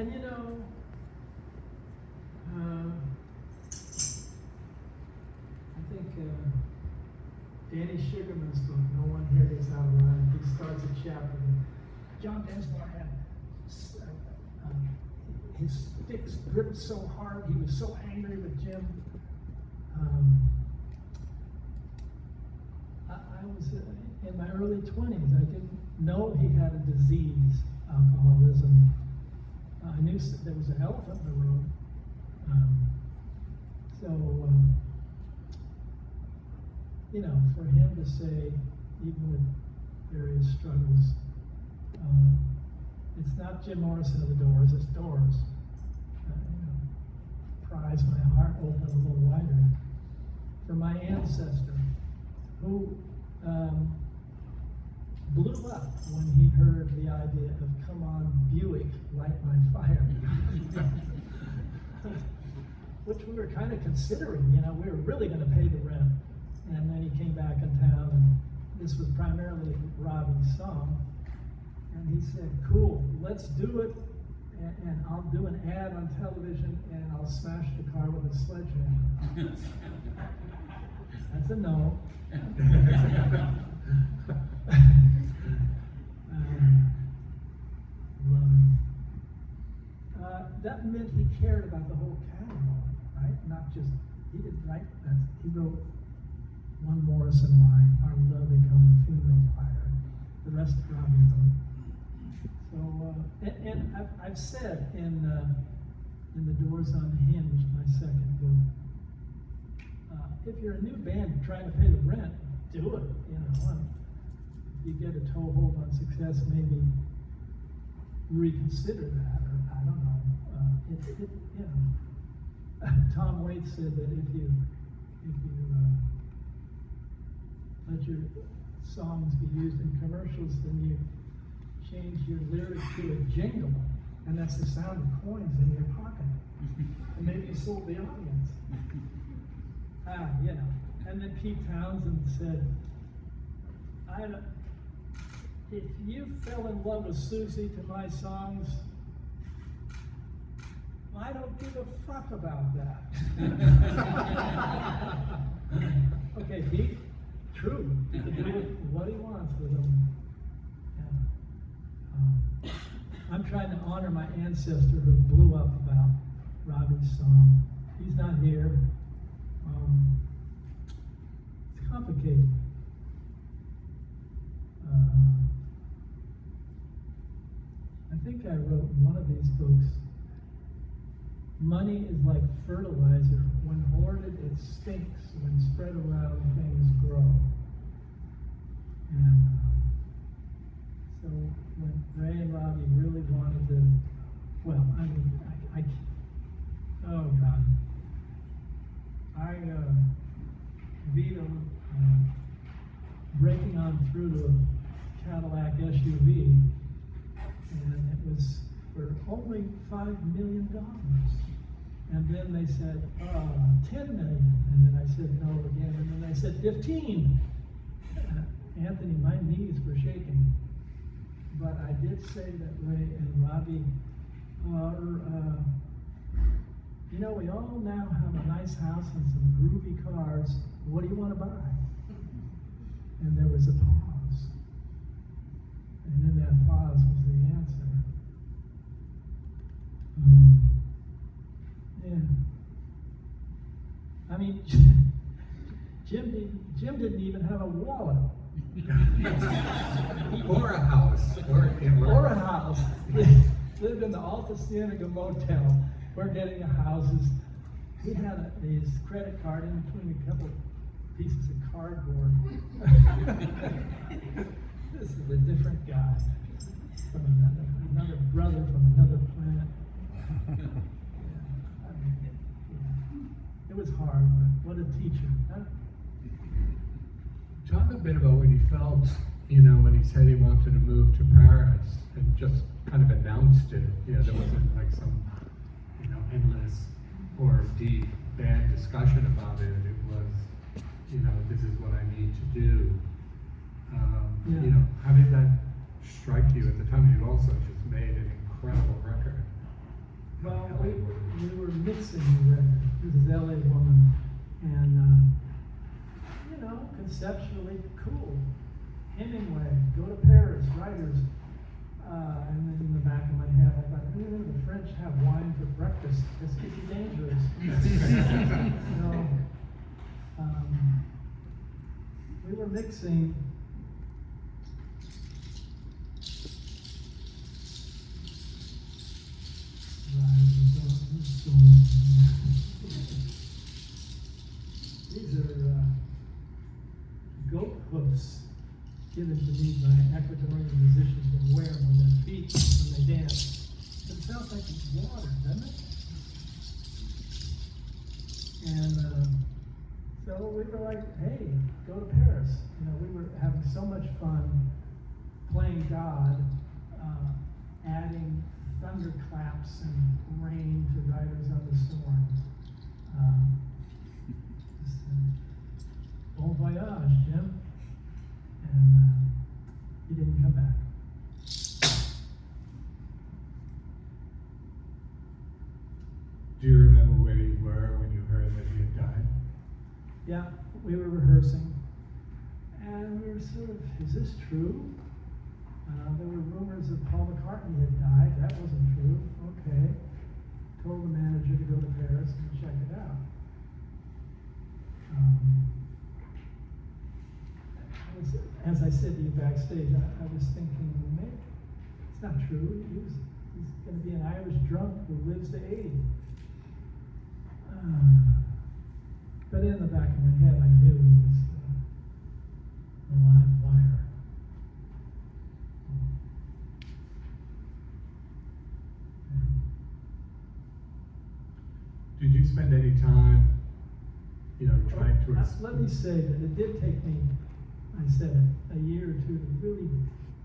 And you know, I think Danny Sugarman's book, No One Here Gets Out Alive, he starts a chapter. John Densmore had his sticks gripped so hard, he was so angry with Jim. I was in my early 20s. I didn't know he had a disease, alcoholism. I knew there was an elephant in the room. You know, for him to say, even with various struggles, it's not Jim Morrison of the Doors, it's Doors. You know, pries my heart open a little wider for my ancestor, who blew up when he heard the idea of "Come on, Buick, light my fire," which we were kind of considering. You know, we were really going to pay the rent, and then he came back in town, and this was primarily Robbie's song, and he said, "Cool, let's do it, and I'll do an ad on television, and I'll smash the car with a sledgehammer." That's a no. That meant he cared about the whole catalog, right? Not just, he didn't write that. He wrote one Morrison line, "Our love become a funeral pyre." The rest of Robbie wrote. So, and I've said in The Doors Unhinged, my second book, if you're a new band trying to pay the rent, do it. You know, and if you get a toehold on success, maybe reconsider that, or I don't know. You know, Tom Waits said that if you let your songs be used in commercials, then you change your lyrics to a jingle, and that's the sound of coins in your pocket. And maybe you sold the audience. You know. And then Pete Townsend said, if you fell in love with Susie to my songs, I don't give a fuck about that. Okay, Pete, true. He can do what he wants with them. Yeah. I'm trying to honor my ancestor who blew up about Robbie's song. He's not here. It's complicated. I think I wrote in one of these books, money is like fertilizer. When hoarded, it stinks. When spread around, things grow. And so when Ray and Robbie really wanted to, well, I mean, oh God. I vetoed breaking on through to a Cadillac SUV, and it was for only $5 million. And then they said, 10 million. And then I said no again. And then they said 15. Anthony, my knees were shaking. But I did say that Ray and Robbie you know, we all now have a nice house and some groovy cars. What do you want to buy? And there was a pause. And in that pause was the answer. Yeah. I mean, Jim didn't even have a wallet. Or a house. Or a house. Lived in the Alta Cienega Motel. We're getting houses. He had his credit card in between a couple pieces of cardboard. This is a different guy from another brother from another planet. It was hard, but what a teacher. Huh? Talk a bit about what he felt, you know, when he said he wanted to move to Paris and just kind of announced it. You know, there wasn't like some, you know, endless or deep bad discussion about it. It was, you know, this is what I need to do. You know, how did that strike you at the time? You also just made an incredible record. Well, LA we would. were mixing the record. This is LA woman, and conceptually cool. Hemingway, go to Paris, writers. And then in the back of my head, I thought, the French have wine for breakfast. This gets you dangerous. We were mixing. These are goat hoofs given to me by Ecuadorian musicians that wear them on their feet when they dance. But it sounds like it's water, doesn't it? And so we were like, hey, go to Paris. We were having so much fun playing God, adding thunderclaps and rain to Riders on the Storm. Bon voyage, Jim. And he didn't come back. Do you remember where you were when you heard that he had died? Yeah, we were rehearsing, and we were sort of, is this true? There were rumors that Paul McCartney had died. That wasn't true. Okay. Told the manager to go to Paris and check it out. As I said to you backstage, I was thinking, maybe it's not true. He's going to be an Irish drunk who lives to 80. But in the back of my head, I knew he was a live wire. Did you spend any time, trying to... Let me say that it did take me, I said it, a year or two to really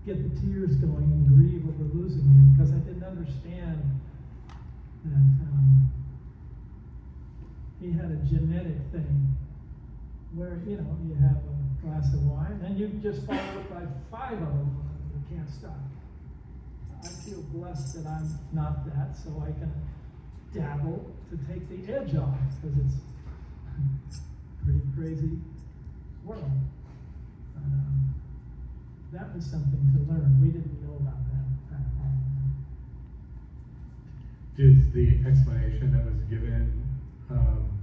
get the tears going and grieve over losing him, because I didn't understand that he had a genetic thing where, you have a glass of wine and you just follow it by 5 of them and you can't stop. I feel blessed that I'm not that, so I can dabble to take the edge off, because it's a pretty crazy world. That was something to learn. We didn't know about that back home. Did the explanation that was given,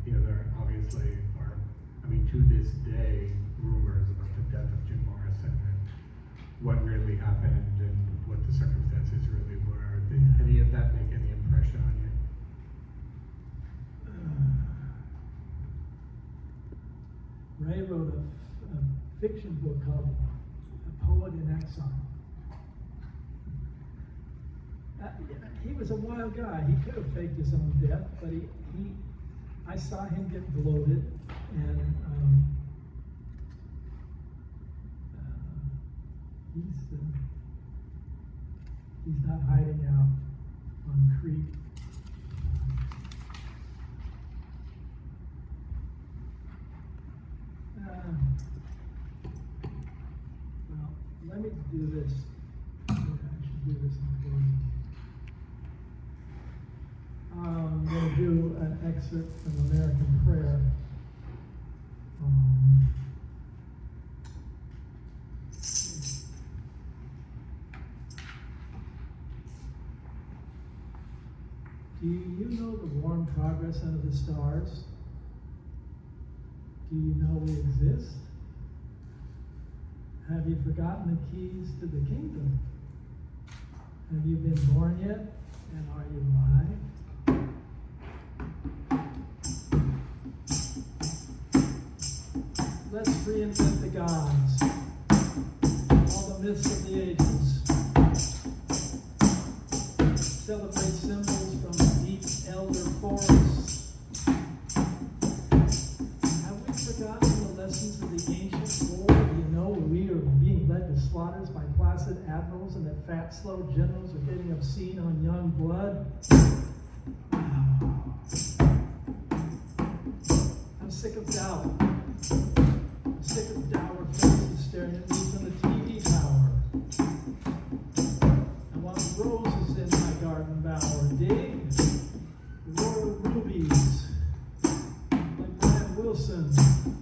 there obviously are, to this day, rumors about the death of Jim Morrison and what really happened and what the circumstances really were. Did any of that make any impression on you? Ray wrote a fiction book called A Poet in Exile. He was a wild guy. He could have faked his own death, but I saw him get bloated, and he's not hiding out on Crete. Well, let me do this. I should do this in closing. I'm going to do an excerpt from American Prayer. Do you know the warm progress under the stars? Do you know we exist? Have you forgotten the keys to the kingdom? Have you been born yet? And are you alive? Let's reinvent the gods, all the myths of the ages. Celebrate symbols from deep elder forests. Have we forgotten the lessons of the ancient war? Do you know we are being led to slaughters by placid admirals, and that fat, slow generals are getting obscene on young blood? I'm sick of doubt. I'm sick of dour faces staring at me from the TV tower. I want roses in my garden bower. Dig? Wilson.